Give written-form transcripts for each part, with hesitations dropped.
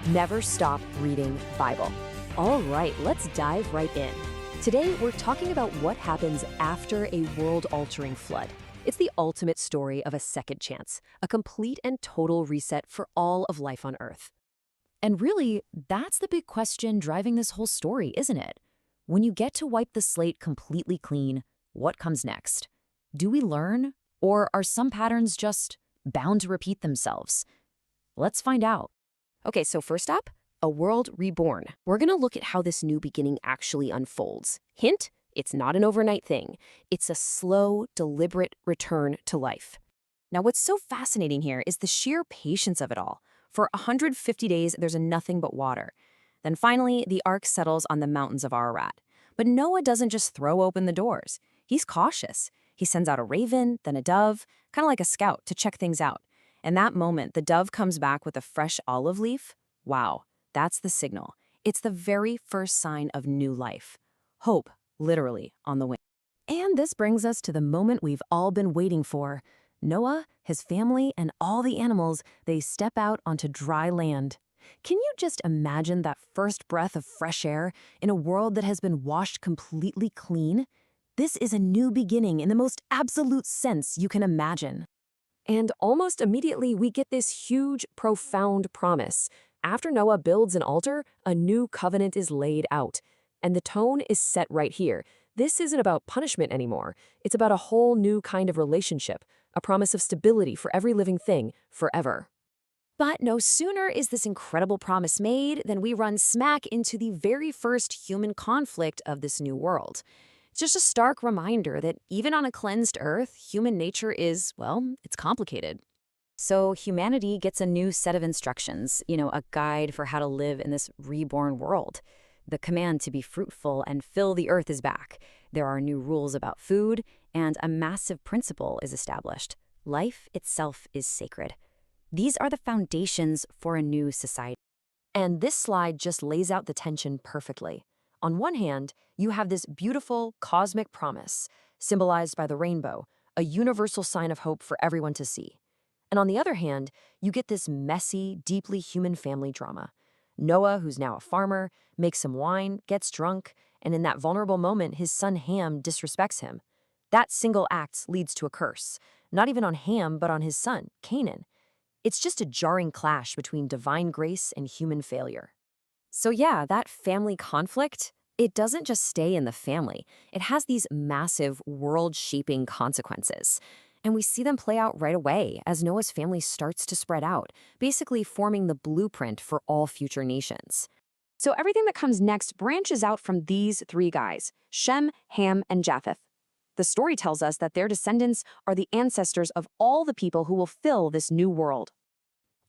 Never stop reading Bible. All right, let's dive right in. Today, we're talking about what happens after a world-altering flood. It's the ultimate story of a second chance, a complete and total reset for all of life on Earth. And really, that's the big question driving this whole story, isn't it? When you get to wipe the slate completely clean, what comes next? Do we learn? Or are some patterns just bound to repeat themselves? Let's find out. Okay, so first up, a world reborn. We're going to look at how this new beginning actually unfolds. Hint, it's not an overnight thing. It's a slow, deliberate return to life. Now, what's so fascinating here is the sheer patience of it all. For 150 days, there's nothing but water. Then finally, the ark settles on the mountains of Ararat. But Noah doesn't just throw open the doors. He's cautious. He sends out a raven, then a dove, kind of like a scout, to check things out. And that moment, the dove comes back with a fresh olive leaf. Wow, that's the signal. It's the very first sign of new life. Hope, literally, on the way. And this brings us to the moment we've all been waiting for. Noah, his family, and all the animals, they step out onto dry land. Can you just imagine that first breath of fresh air in a world that has been washed completely clean? This is a new beginning in the most absolute sense you can imagine. And almost immediately, we get this huge, profound promise. After Noah builds an altar, a new covenant is laid out. And the tone is set right here. This isn't about punishment anymore. It's about a whole new kind of relationship, a promise of stability for every living thing, forever. But no sooner is this incredible promise made than we run smack into the very first human conflict of this new world. It's just a stark reminder that even on a cleansed Earth, human nature is, well, it's complicated. So humanity gets a new set of instructions, a guide for how to live in this reborn world. The command to be fruitful and fill the earth is back. There are new rules about food, and a massive principle is established. Life itself is sacred. These are the foundations for a new society. And this slide just lays out the tension perfectly. On one hand, you have this beautiful cosmic promise, symbolized by the rainbow, a universal sign of hope for everyone to see. And on the other hand, you get this messy, deeply human family drama. Noah, who's now a farmer, makes some wine, gets drunk, and in that vulnerable moment, his son Ham disrespects him. That single act leads to a curse, not even on Ham, but on his son, Canaan. It's just a jarring clash between divine grace and human failure. So yeah, that family conflict, it doesn't just stay in the family. It has these massive, world-shaping consequences. And we see them play out right away as Noah's family starts to spread out, basically forming the blueprint for all future nations. So everything that comes next branches out from these three guys, Shem, Ham, and Japheth. The story tells us that their descendants are the ancestors of all the people who will fill this new world.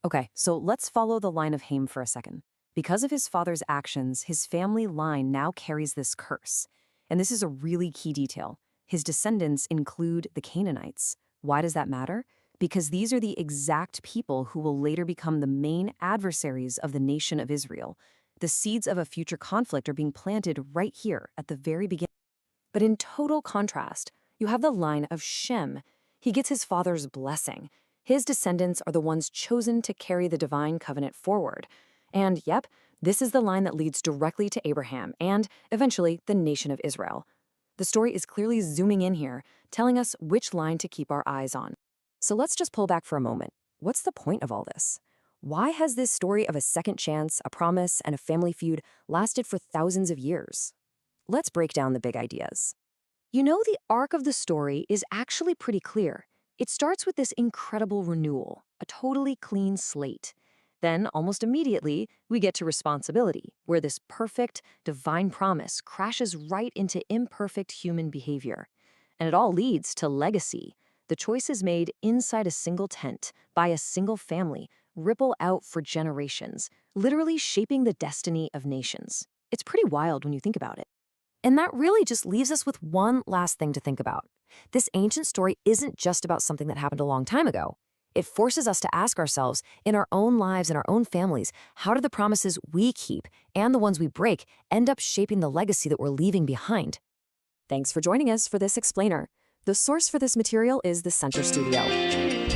Okay, so let's follow the line of Ham for a second. Because of his father's actions, his family line now carries this curse. And this is a really key detail. His descendants include the Canaanites. Why does that matter? Because these are the exact people who will later become the main adversaries of the nation of Israel. The seeds of a future conflict are being planted right here at the very beginning. But in total contrast, you have the line of Shem. He gets his father's blessing. His descendants are the ones chosen to carry the divine covenant forward. And yep, this is the line that leads directly to Abraham and, eventually, the nation of Israel. The story is clearly zooming in here, telling us which line to keep our eyes on. So let's just pull back for a moment. What's the point of all this? Why has this story of a second chance, a promise, and a family feud lasted for thousands of years? Let's break down the big ideas. The arc of the story is actually pretty clear. It starts with this incredible renewal, a totally clean slate. Then, almost immediately, we get to responsibility, where this perfect, divine promise crashes right into imperfect human behavior. And it all leads to legacy. The choices made inside a single tent, by a single family, ripple out for generations, literally shaping the destiny of nations. It's pretty wild when you think about it. And that really just leaves us with one last thing to think about. This ancient story isn't just about something that happened a long time ago. It forces us to ask ourselves, in our own lives and our own families, how do the promises we keep and the ones we break end up shaping the legacy that we're leaving behind? Thanks for joining us for this explainer. The source for this material is the Center Studio.